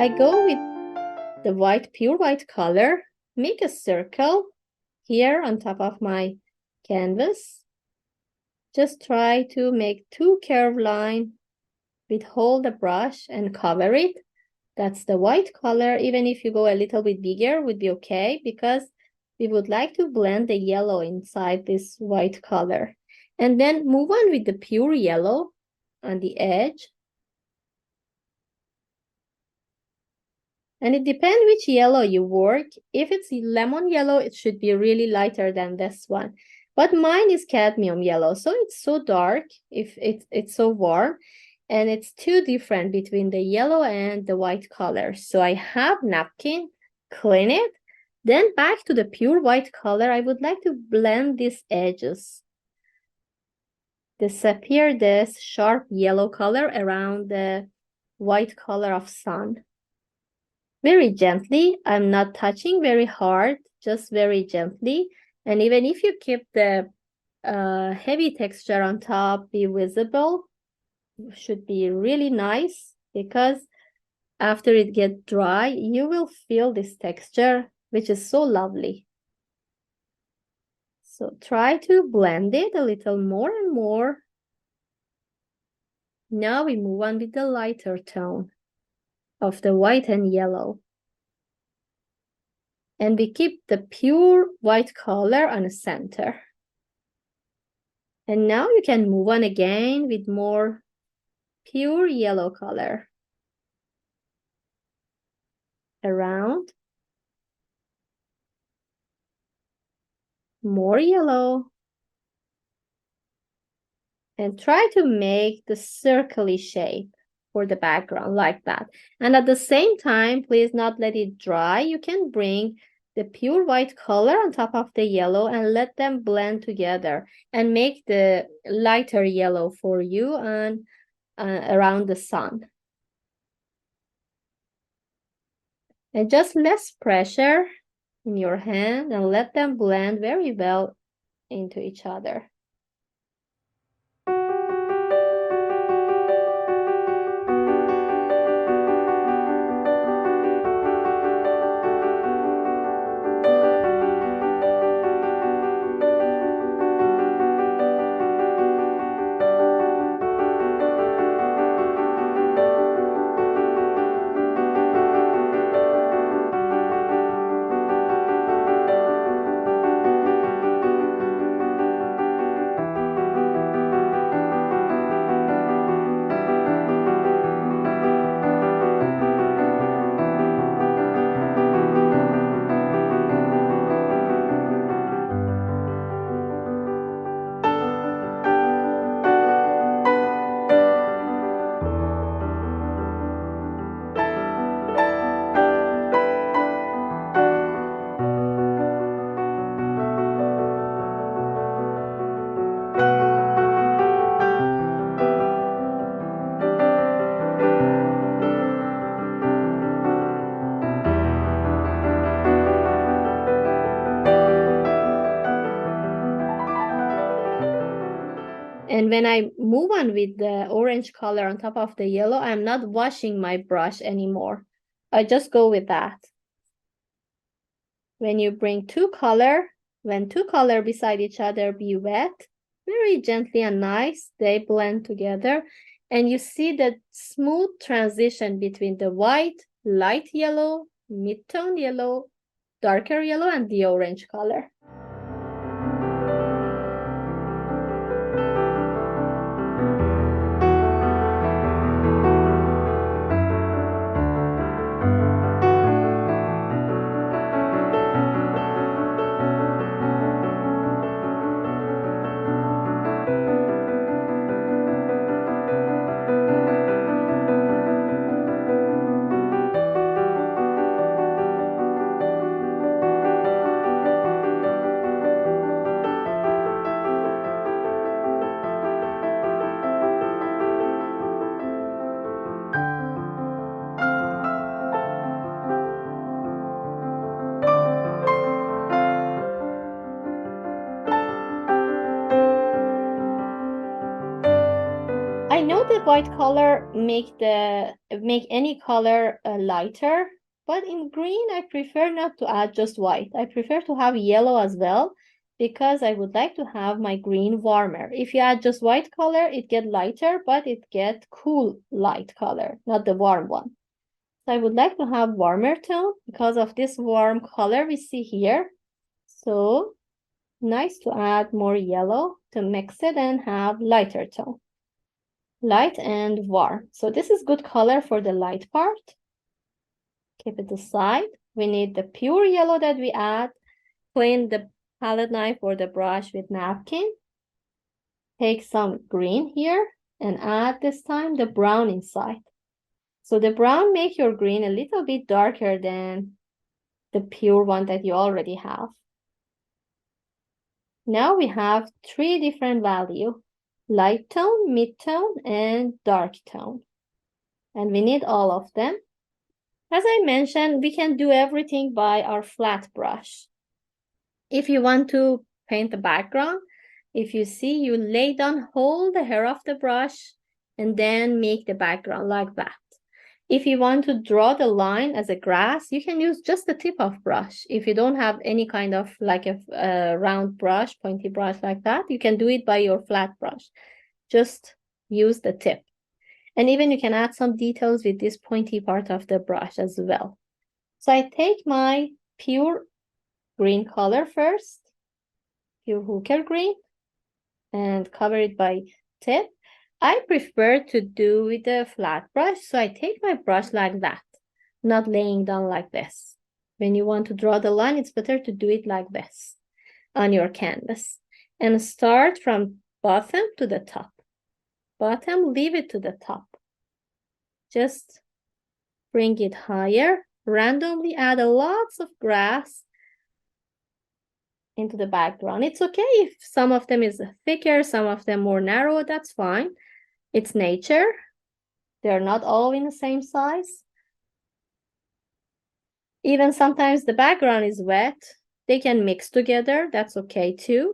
I go with the white, pure white color, make a circle here on top of my canvas. Just try to make two curved lines, withhold the brush and cover it. That's the white color. Even if you go a little bit bigger would be okay, because we would like to blend the yellow inside this white color. And then move on with the pure yellow on the edge. And it depends which yellow you work. If it's lemon yellow, it should be really lighter than this one. But mine is cadmium yellow, so it's so dark, if it's so warm, and it's too different between the yellow and the white color. So I have napkin, clean it, then back to the pure white color. I would like to blend these edges, disappear this sharp yellow color around the white color of sun. Very gently. I'm not touching very hard, just very gently. And even if you keep the heavy texture on top be visible, should be really nice, because after it gets dry, you will feel this texture, which is so lovely. So try to blend it a little more and more. Now we move on with the lighter tone of the white and yellow. And we keep the pure white color on the center. And now you can move on again with more pure yellow color around. More yellow. And try to make the circly shape for the background like that. And at the same time, please not let it dry. You can bring the pure white color on top of the yellow and let them blend together and make the lighter yellow for you and around the sun. And just less pressure in your hand and let them blend very well into each other. And when I move on with the orange color on top of the yellow, I'm not washing my brush anymore. I just go with that. When you bring when two color beside each other, be wet, very gently and nice, they blend together. And you see the smooth transition between the white, light yellow, mid-tone yellow, darker yellow, and the orange color. the white color make any color lighter, but in green I prefer not to add just white. I prefer to have yellow as well, because I would like to have my green warmer. If you add just white color, it get lighter, but it get cool light color, not the warm one. So I would like to have warmer tone because of this warm color we see here. So nice to add more yellow to mix it and have lighter tone. Light and warm. So this is good color for the light part. Keep it aside. We need the pure yellow that we add. Clean the palette knife or the brush with napkin. Take some green here and add this time the brown inside. So the brown make your green a little bit darker than the pure one that you already have. Now we have 3 different values: light tone, mid tone, and dark tone. And we need all of them. As I mentioned, we can do everything by our flat brush. If you want to paint the background, if you see, you lay down, hold the hair of the brush, and then make the background like that. If you want to draw the line as a grass, you can use just the tip of brush. If you don't have any kind of like a round brush, pointy brush like that, you can do it by your flat brush. Just use the tip. And even you can add some details with this pointy part of the brush as well. So I take my pure green color first, pure hooker green, and cover it by tip. I prefer to do with a flat brush, so I take my brush like that, not laying down like this. When you want to draw the line, it's better to do it like this on your canvas. And start from bottom to the top. Bottom, leave it to the top. Just bring it higher. Randomly add lots of grass into the background. It's okay if some of them is thicker, some of them more narrow, that's fine. It's nature. They're not all in the same size. Even sometimes the background is wet. They can mix together. That's okay too.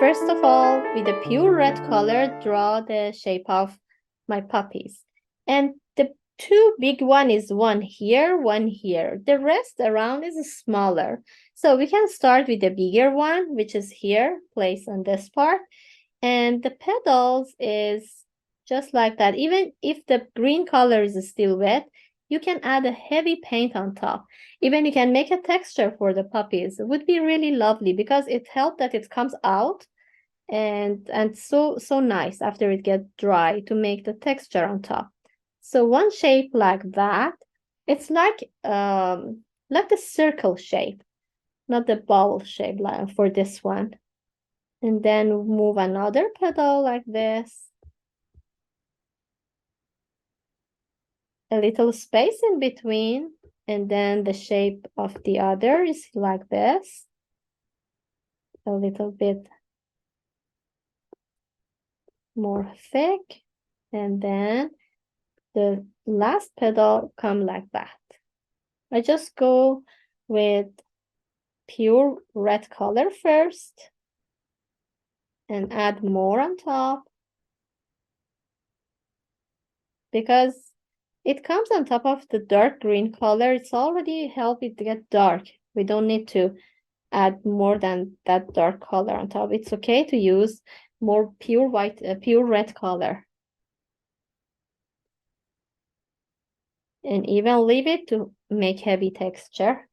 first of all, with a pure red color, draw the shape of my puppies. And the two big one is one here, one here. The rest around is smaller. So we can start with the bigger one, which is here, placed on this part. And the petals is just like that. Even if the green color is still wet, you can add a heavy paint on top. Even you can make a texture for the puppies. It would be really lovely because it helps that it comes out and so nice after it gets dry to make the texture on top. So one shape like that, it's like the circle shape, not the ball shape like for this one. And then move another petal like this. A little space in between, and then the shape of the other is like this. A little bit more thick, and then the last petal come like that. I just go with pure red color first and add more on top because it comes on top of the dark green color. It's already helped it to get dark. We don't need to add more than that dark color on top. It's okay to use more pure white, pure red color. And even leave it to make heavy texture.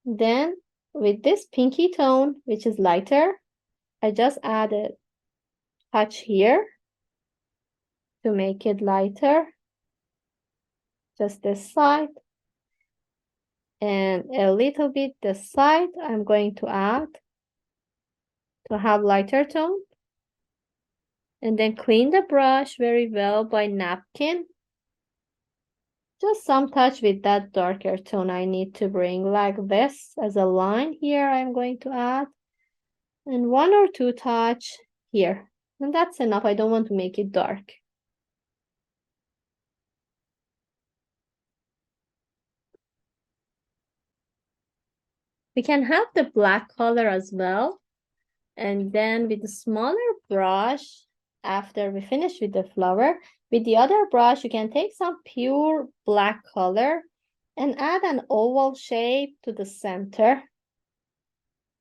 Then with this pinky tone, which is lighter, I just add a touch here to make it lighter. Just this side. And a little bit this side I'm going to add to have lighter tone. And then clean the brush very well by napkin. Just some touch with that darker tone I need to bring like this as a line here I'm going to add. And one or two touch here. And that's enough. I don't want to make it dark. We can have the black color as well. And then with the smaller brush, after we finish with the flower, with the other brush, you can take some pure black color and add an oval shape to the center.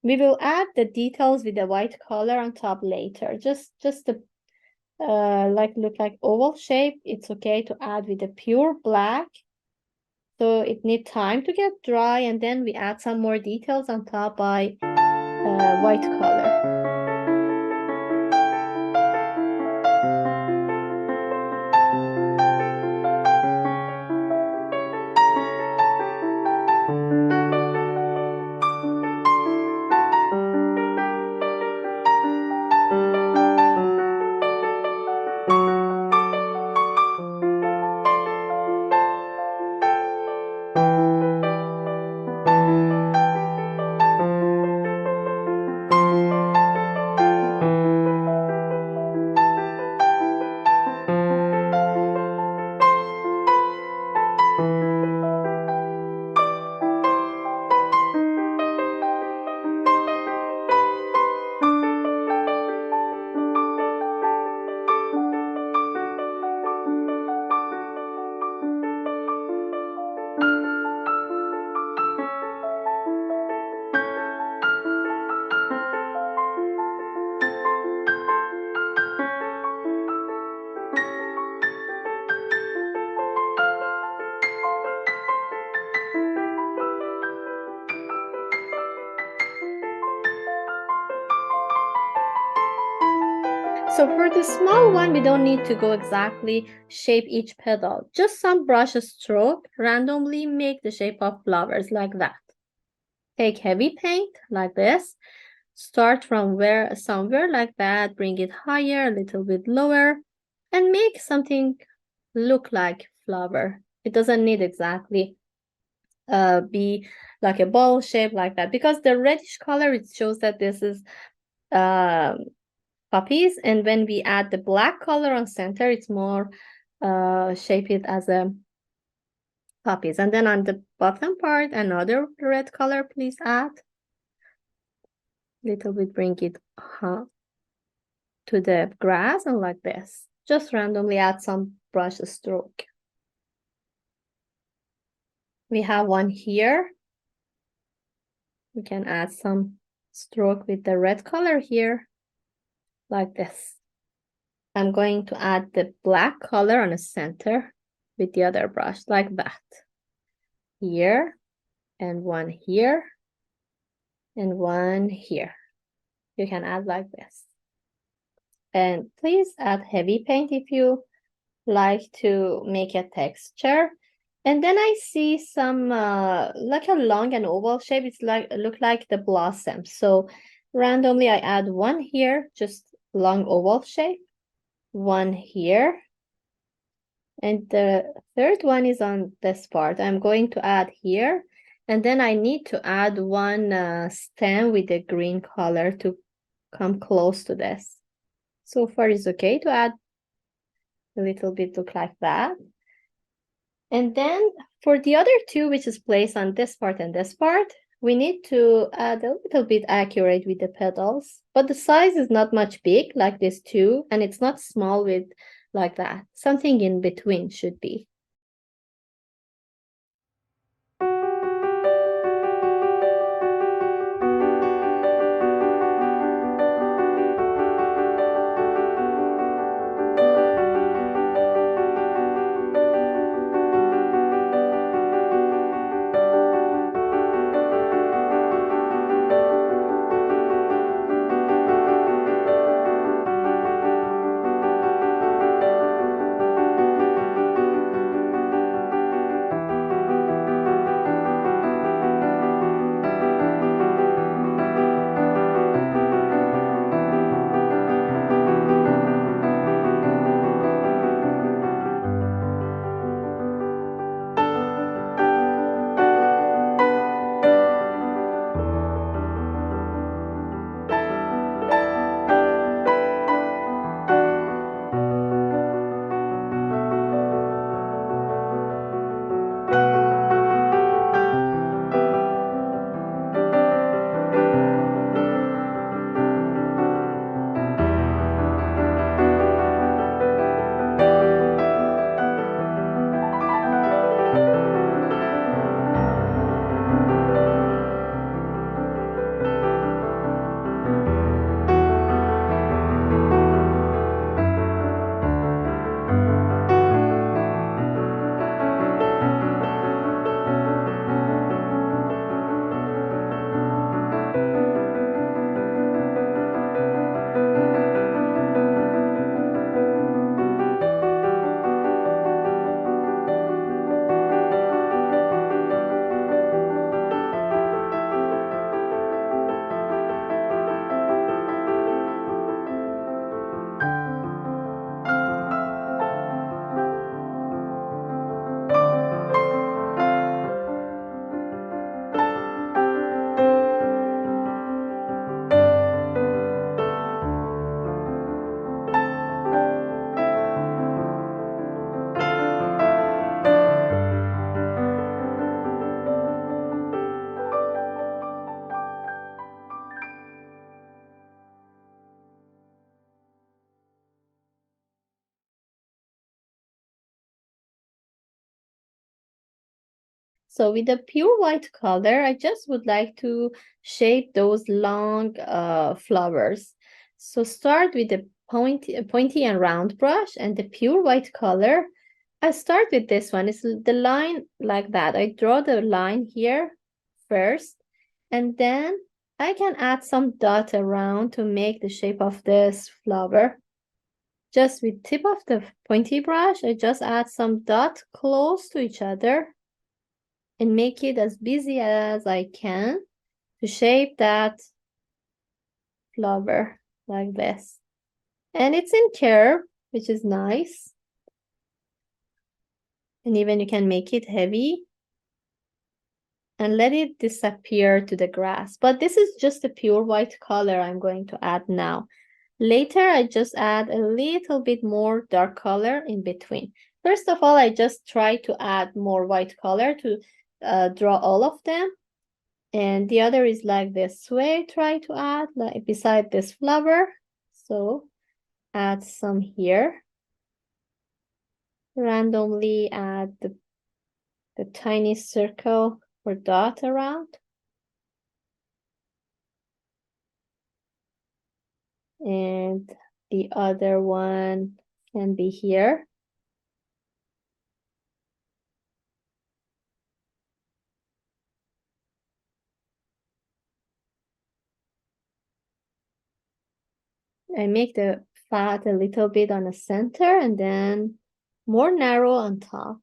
We will add the details with the white color on top later. Just the look like oval shape. It's okay to add with the pure black. So it needs time to get dry, and then we add some more details on top by white color. So for the small one, we don't need to go exactly shape each petal. Just some brush stroke, randomly make the shape of flowers like that. Take heavy paint like this. Start from somewhere like that, bring it higher, a little bit lower, and make something look like flower. It doesn't need exactly be like a ball shape like that, because the reddish color, it shows that this is puppies, and when we add the black color on center, it's more shape it as a puppies. And then on the bottom part, another red color, please add. Little bit bring it to the grass and like this. Just randomly add some brush stroke. We have one here. We can add some stroke with the red color here, like this. I'm going to add the black color on the center with the other brush, like that. Here, and one here, and one here. You can add like this. And please add heavy paint if you like to make a texture. And then I see some like a long and oval shape. It's like look like the blossom. So randomly I add one here, just long oval shape, one here, and the third one is on this part. I'm going to add here, and then I need to add one stem with the green color to come close to this. So far it's okay to add a little bit look like that. And then for the other two, which is placed on this part and this part, we need to add a little bit accurate with the petals, but the size is not much big like this two, and it's not small with like that. Something in between should be. So with the pure white color, I just would like to shape those long flowers. So start with the pointy and round brush and the pure white color. I start with this one. It's the line like that. I draw the line here first, and then I can add some dot around to make the shape of this flower. Just with tip of the pointy brush, I just add some dot close to each other and make it as busy as I can to shape that flower like this. And it's in curve, which is nice. And even you can make it heavy and let it disappear to the grass. But this is just a pure white color I'm going to add now. Later, I just add a little bit more dark color in between. First of all, I just try to add more white color to draw all of them. And the other is like this way, try to add like beside this flower. So add some here. Randomly add the tiny circle or dot around. And the other one can be here. I make the fat a little bit on the center and then more narrow on top.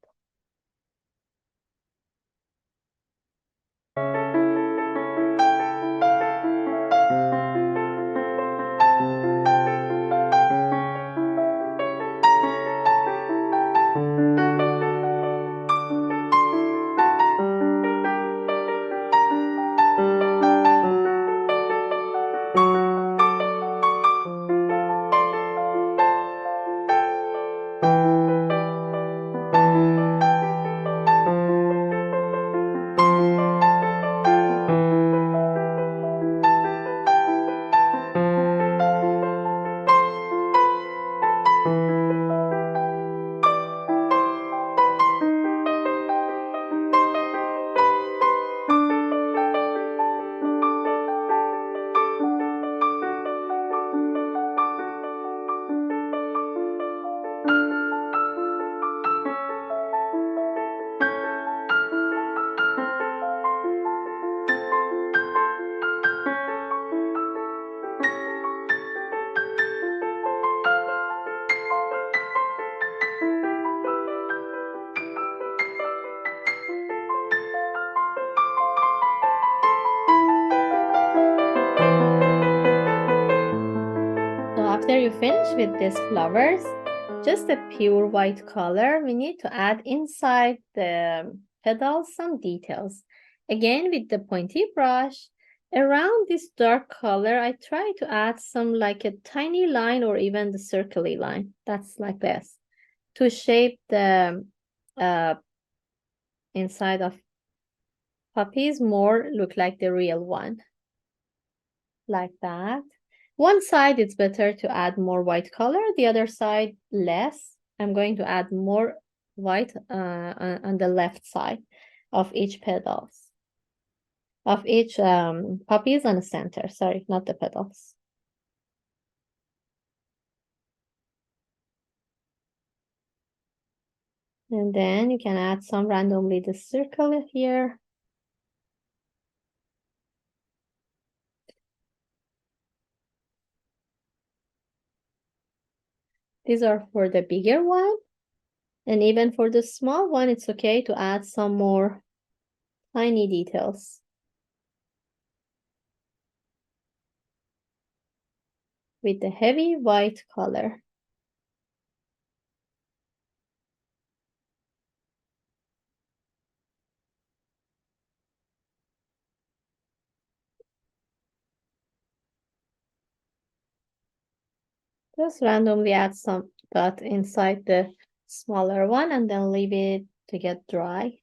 So after you finish with these flowers, just a pure white color, we need to add inside the petals some details. Again, with the pointy brush, around this dark color, I try to add some like a tiny line or even the circly line. That's like this to shape the inside of puppies more look like the real one. Like that. One side it's better to add more white color, the other side less. I'm going to add more white on the left side of each petals. Of each poppies on the center, sorry, not the petals. And then you can add some randomly the circle here. These are for the bigger one. And even for the small one, it's okay to add some more tiny details with the heavy white color. Just randomly add some dot inside the smaller one and then leave it to get dry.